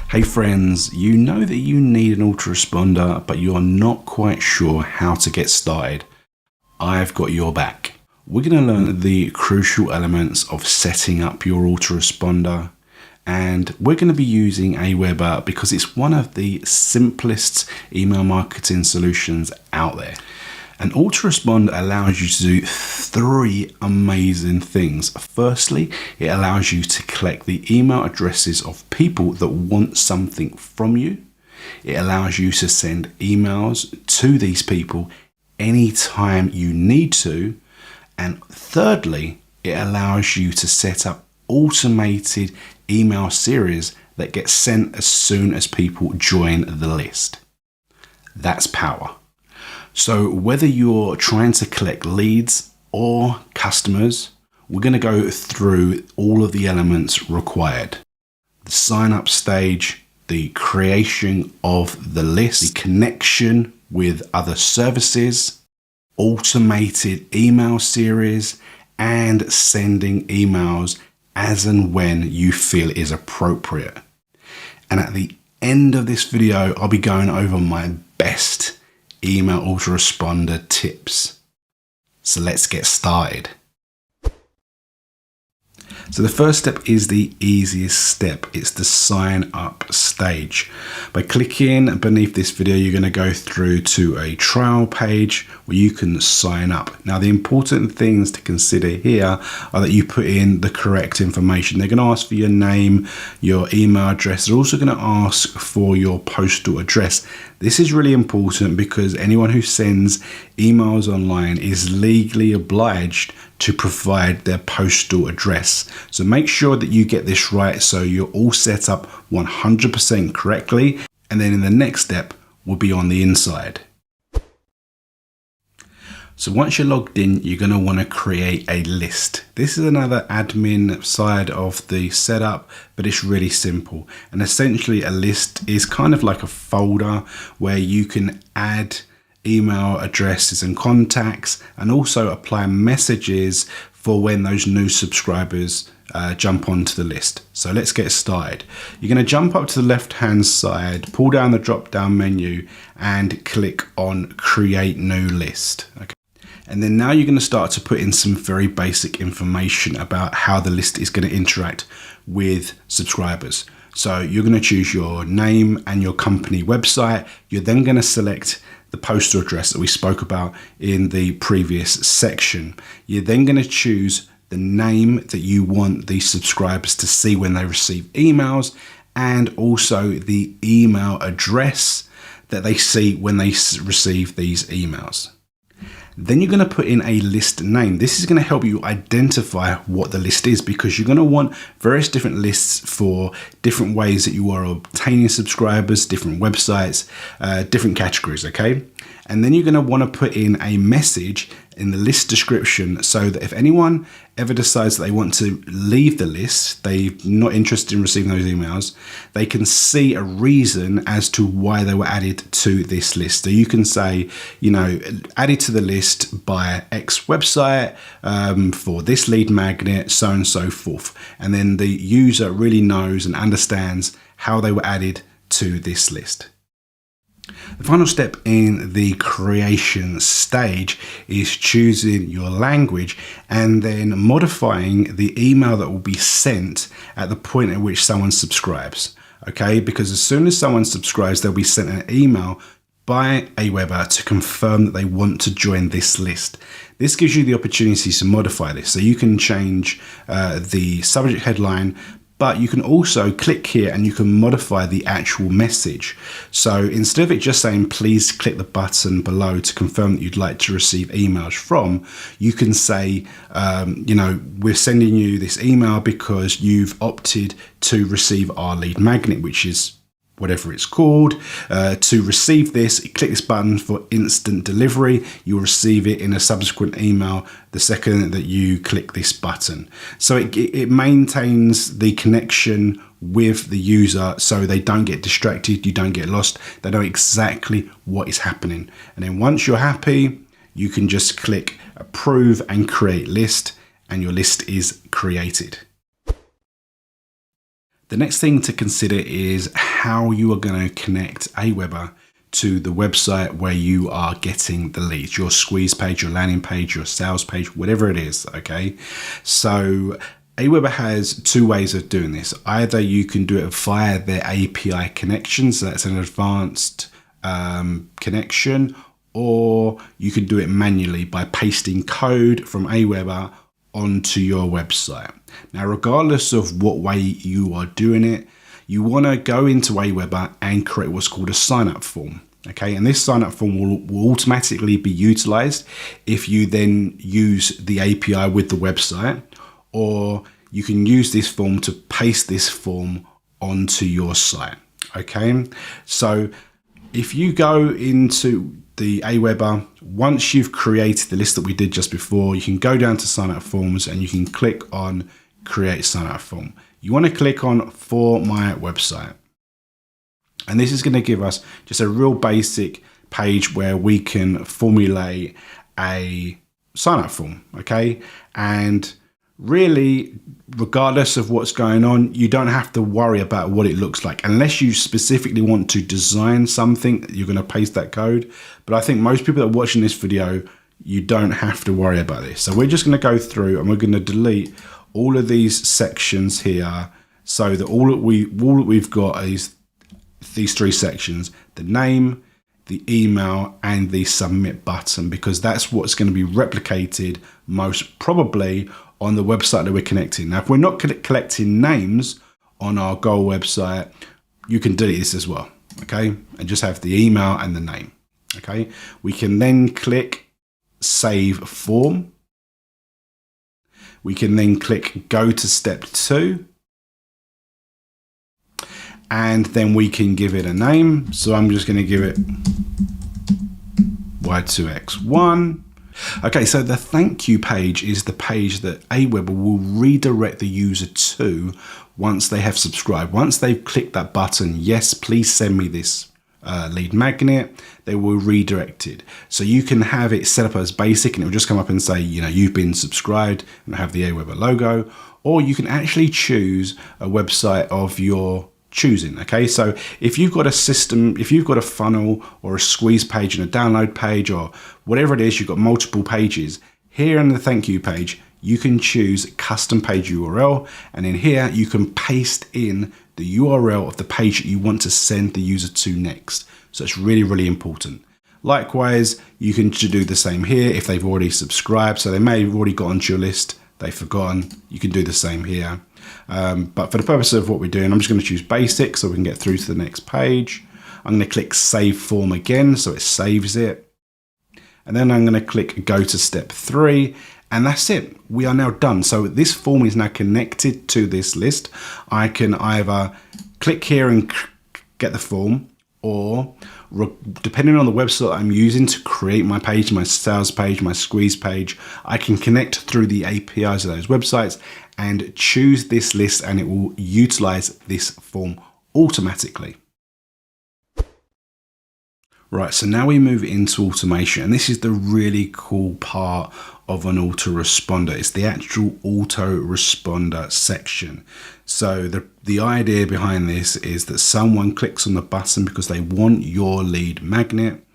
Hey friends, you know that you need an autoresponder, but you're not quite sure how to get started. I've got your back. We're going to learn the crucial elements of setting up your autoresponder, and we're going to be using Aweber because it's one of the simplest email marketing solutions out there. An autoresponder allows you to do three amazing things. Firstly, it allows you to collect the email addresses of people that want something from you. It allows you to send emails to these people anytime you need to. And thirdly, it allows you to set up automated email series that get sent as soon as people join the list. That's power. So whether you're trying to collect leads or customers, we're going to go through all of the elements required. The sign up stage, the creation of the list, the connection with other services, automated email series, and sending emails as and when you feel is appropriate. And at the end of this video, I'll be going over my best email autoresponder tips. So let's get started. So the first step is the easiest step. It's the sign up stage. By clicking beneath this video, you're going to go through to a trial page where you can sign up. Now, the important things to consider here are that you put in the correct information. They're going to ask for your name, your email address. They're also going to ask for your postal address. This is really important because anyone who sends emails online is legally obliged to provide their postal address. So make sure that you get this right so you're all set up 100% correctly. And then in the next step, we'll be on the inside. So once you're logged in, you're going to want to create a list. This is another admin side of the setup, but it's really simple. And essentially a list is kind of like a folder where you can add email addresses and contacts and also apply messages for when those new subscribers jump onto the list. So let's get started. You're going to jump up to the left hand side, pull down the drop down menu and click on create new list. Okay. And then now you're going to start to put in some very basic information about how the list is going to interact with subscribers. So you're going to choose your name and your company website. You're then going to select the postal address that we spoke about in the previous section. You're then going to choose the name that you want the subscribers to see when they receive emails, and also the email address that they see when they receive these emails. Then you're going to put in a list name. This is going to help you identify what the list is because you're going to want various different lists for different ways that you are obtaining subscribers, different websites, different categories, okay? And then you're going to want to put in a message in the list description so that if anyone ever decides that they want to leave the list, they're not interested in receiving those emails, they can see a reason as to why they were added to this list. So you can say, you know, added to the list by X website for this lead magnet, so on and so forth. And then the user really knows and understands how they were added to this list. The final step in the creation stage is choosing your language and then modifying the email that will be sent at the point at which someone subscribes. Okay, because as soon as someone subscribes, they'll be sent an email by Aweber to confirm that they want to join this list. This gives you the opportunity to modify this. So you can change the subject headline, but you can also click here and you can modify the actual message. So instead of it just saying, please click the button below to confirm that you'd like to receive emails from, you can say, you know, we're sending you this email because you've opted to receive our lead magnet, which is whatever it's called. To receive this, click this button for instant delivery. You'll receive it in a subsequent email the second that you click this button. So it maintains the connection with the user so they don't get distracted, you don't get lost, they know exactly what is happening. And then once you're happy, you can just click approve and create list, and your list is created. The next thing to consider is how you are going to connect Aweber to the website where you are getting the leads, your squeeze page, your landing page, your sales page, whatever it is, okay? So Aweber has two ways of doing this. Either you can do it via their API connection, so that's an advanced connection, or you can do it manually by pasting code from Aweber onto your website. Now, regardless of what way you are doing it, you want to go into Aweber and create what's called a sign-up form. Okay, and this sign-up form will automatically be utilized if you then use the API with the website, or you can use this form to paste this form onto your site. Okay, so if you go into the Aweber, once you've created the list that we did just before, you can go down to sign up forms and you can click on create sign up form. You want to click on for my website. And this is going to give us just a real basic page where we can formulate a sign up form. Okay. And really, regardless of what's going on, you don't have to worry about what it looks like unless you specifically want to design something. You're going to paste that code. But I think most people that are watching this video, you don't have to worry about this. So we're just going to go through and we're going to delete all of these sections here, so that all that we've got is these three sections: the name, the email, and the submit button, because that's what's going to be replicated most probably on the website that we're connecting. Now, if we're not collecting names on our goal website, you can delete this as well, okay? And just have the email and the name, okay? We can then click Save Form. We can then click Go to Step 2. And then we can give it a name. So I'm just going to give it Y2X1. Okay, so the thank you page is the page that Aweber will redirect the user to once they have subscribed. Once they've clicked that button, yes, please send me this lead magnet, they will redirect it. So you can have it set up as basic and it will just come up and say, you know, you've been subscribed and have the Aweber logo, or you can actually choose a website of your choosing. Okay, so if you've got a system, if you've got a funnel or a squeeze page and a download page or whatever it is, you've got multiple pages. Here in the thank you page, you can choose custom page URL, and in here you can paste in the URL of the page that you want to send the user to next. So it's really, really important. Likewise, you can do the same here if they've already subscribed. So they may have already got onto your list, they've forgotten. You can do the same here. But for the purpose of what we're doing, I'm just going to choose basic so we can get through to the next page. I'm going to click Save Form again, so it saves it. And then I'm going to click Go to Step 3. And that's it. We are now done. So this form is now connected to this list. I can either click here and get the form, or depending on the website I'm using to create my page, my sales page, my squeeze page, I can connect through the APIs of those websites and choose this list, and it will utilize this form automatically. Right, so now we move into automation, and this is the really cool part of an autoresponder. It's the actual autoresponder section. So the idea behind this is that someone clicks on the button because they want your lead magnet,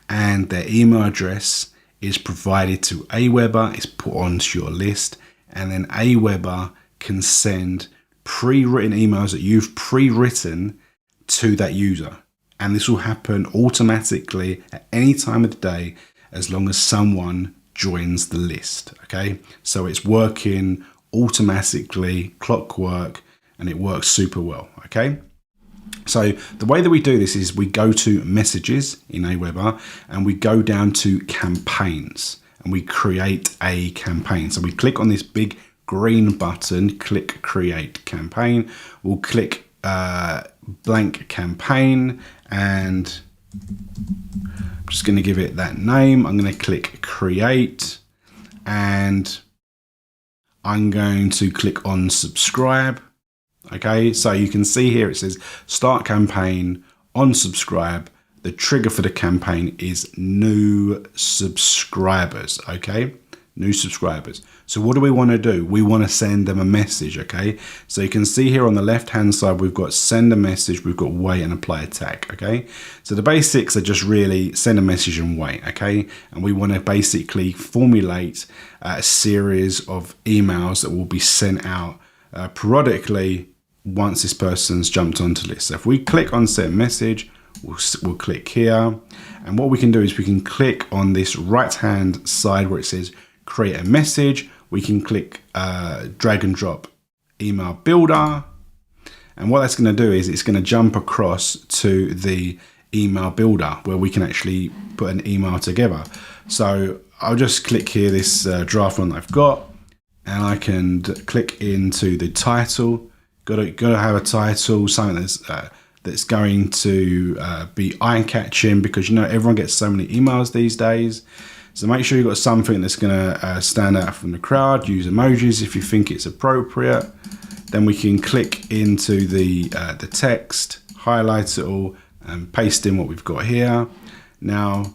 and their email address is provided to Aweber, it's put onto your list, and then Aweber can send pre-written emails that you've pre-written to that user. And this will happen automatically at any time of the day as long as someone joins the list. Okay, so it's working automatically, clockwork, and it works super well. Okay, so the way that we do this is we go to messages in Aweber and we go down to campaigns and we create a campaign. So we click on this big green button, click create campaign. We'll click blank campaign, and I'm just going to give it that name. I'm going to click create, and I'm going to click on subscribe. Okay, so you can see here it says start campaign on subscribe. The trigger for the campaign is new subscribers. Okay, new subscribers. So what do we want to do? We want to send them a message, okay? So you can see here on the left-hand side, we've got send a message, we've got wait and apply a tag, okay? So the basics are just really send a message and wait, okay? And we want to basically formulate a series of emails that will be sent out periodically once this person's jumped onto the list. So if we click on send message, we'll click here. And what we can do is we can click on this right-hand side where it says create a message. We can click drag and drop email builder. And what that's going to do is it's going to jump across to the email builder where we can actually put an email together. So I'll just click here, this draft one that I've got, and I can click into the title. Got to have a title, something that's going to be eye-catching, because you know everyone gets so many emails these days. So make sure you've got something that's going to stand out from the crowd. Use emojis if you think it's appropriate. Then we can click into the text, highlight it all, and paste in what we've got here. Now,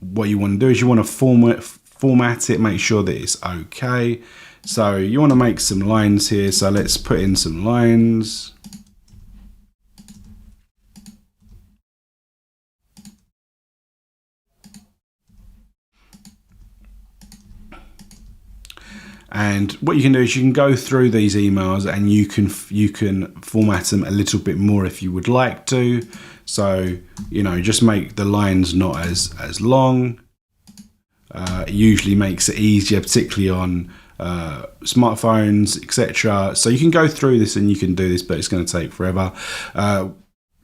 what you want to do is you want to format it, make sure that it's okay. So you want to make some lines here. So let's put in some lines. And what you can do is you can go through these emails and you can format them a little bit more if you would like to. So, you know, just make the lines not as long. It usually makes it easier, particularly on smartphones, etc. So you can go through this and you can do this, but it's going to take forever.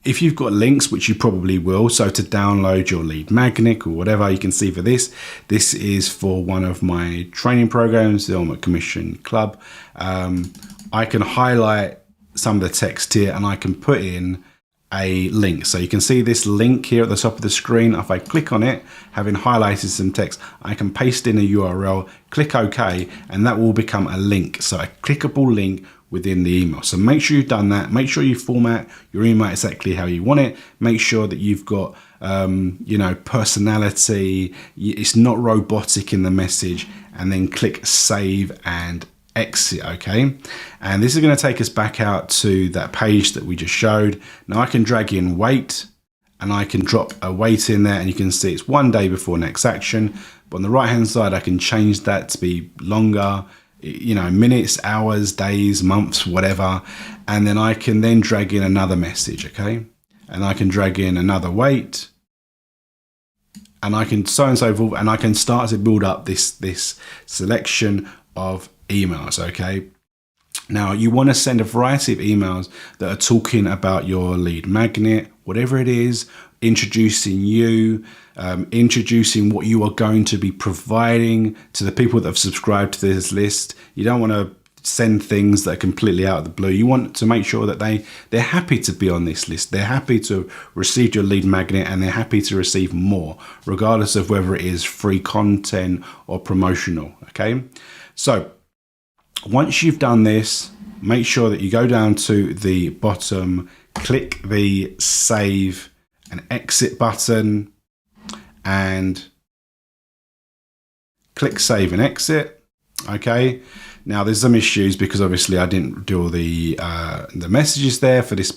If you've got links, which you probably will, so to download your lead magnet or whatever, you can see for this is for one of my training programs, the Ultimate Commission Club. I can highlight some of the text here and I can put in a link. So you can see this link here at the top of the screen. If I click on it, having highlighted some text, I can paste in a URL, click OK, and that will become a link. So a clickable link within the email. So make sure you've done that. Make sure you format your email exactly how you want it. Make sure that you've got, you know, personality. It's not robotic in the message, and then click save and exit. Okay. And this is going to take us back out to that page that we just showed. Now I can drag in wait and I can drop a wait in there, and you can see it's 1 day before next action. But on the right hand side, I can change that to be longer, you know, minutes, hours, days, months, whatever. And then I can then drag in another message, okay? And I can drag in another wait, and I can so and so forth, and I can start to build up this selection of emails, okay? Now you want to send a variety of emails that are talking about your lead magnet, whatever it is, introducing you, introducing what you are going to be providing to the people that have subscribed to this list. You don't want to send things that are completely out of the blue. You want to make sure that they're happy to be on this list. They're happy to receive your lead magnet, and they're happy to receive more, regardless of whether it is free content or promotional, okay? So once you've done this, make sure that you go down to the bottom, click the save and exit button, and click save and exit. Okay. Now there's some issues because obviously I didn't do all the messages there for this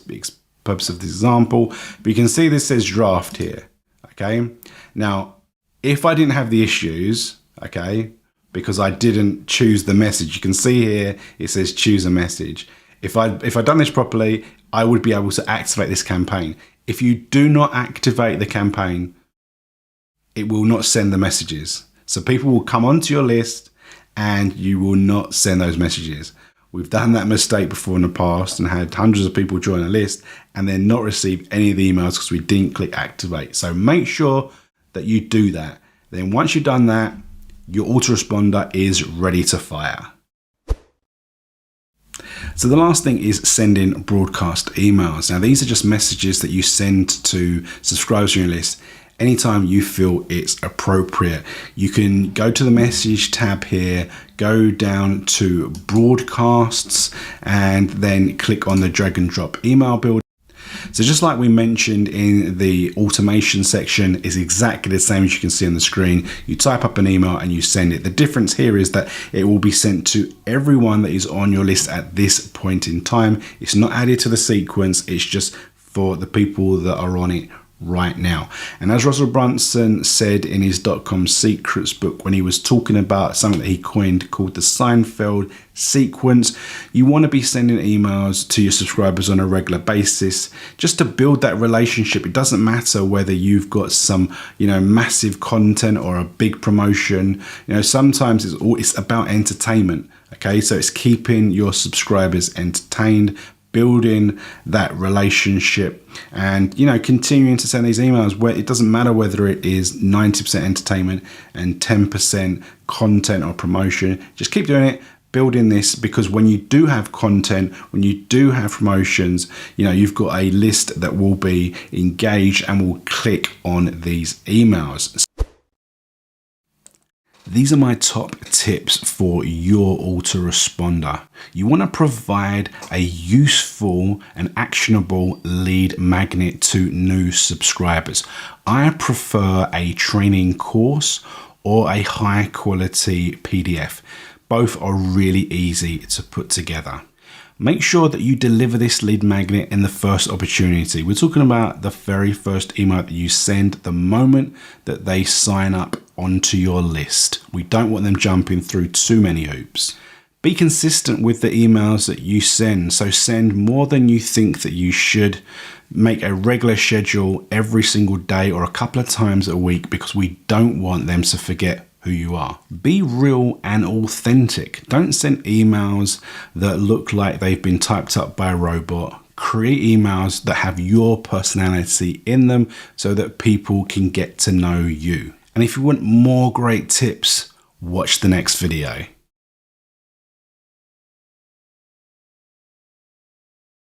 purpose of this example, but you can see this says draft here. Okay. Now, if I didn't have the issues, okay, because I didn't choose the message, you can see here it says choose a message. If I'd done this properly, I would be able to activate this campaign. If you do not activate the campaign, it will not send the messages. So people will come onto your list and you will not send those messages. We've done that mistake before in the past and had hundreds of people join a list and then not receive any of the emails because we didn't click activate. So make sure that you do that. Then once you've done that, your autoresponder is ready to fire. So the last thing is sending broadcast emails. Now these are just messages that you send to subscribers on your list anytime you feel it's appropriate. You can go to the message tab here, go down to broadcasts, and then click on the drag and drop email builder. So just like we mentioned in the automation section, is exactly the same as you can see on the screen. You type up an email and you send it. The difference here is that it will be sent to everyone that is on your list at this point in time. It's not added to the sequence, it's just for the people that are on it right now. And as Russell Brunson said in his .com Secrets book, when he was talking about something that he coined called the Seinfeld sequence, you want to be sending emails to your subscribers on a regular basis just to build that relationship. It doesn't matter whether you've got some, massive content or a big promotion. Sometimes it's about entertainment. Okay, so it's keeping your subscribers entertained, building that relationship, and continuing to send these emails where it doesn't matter whether it is 90% entertainment and 10% content or promotion. Just keep doing it, building this, because when you do have content, when you do have promotions, you've got a list that will be engaged and will click on these emails. These are my top tips for your autoresponder. You want to provide a useful and actionable lead magnet to new subscribers. I prefer a training course or a high quality PDF. Both are really easy to put together. Make sure that you deliver this lead magnet in the first opportunity. We're talking about the very first email that you send, the moment that they sign up onto your list. We don't want them jumping through too many hoops. Be consistent with the emails that you send. So send more than you think that you should. Make a regular schedule every single day or a couple of times a week, because we don't want them to forget who you are. Be real and authentic. Don't send emails that look like they've been typed up by a robot. Create emails that have your personality in them so that people can get to know you. And if you want more great tips, watch the next video.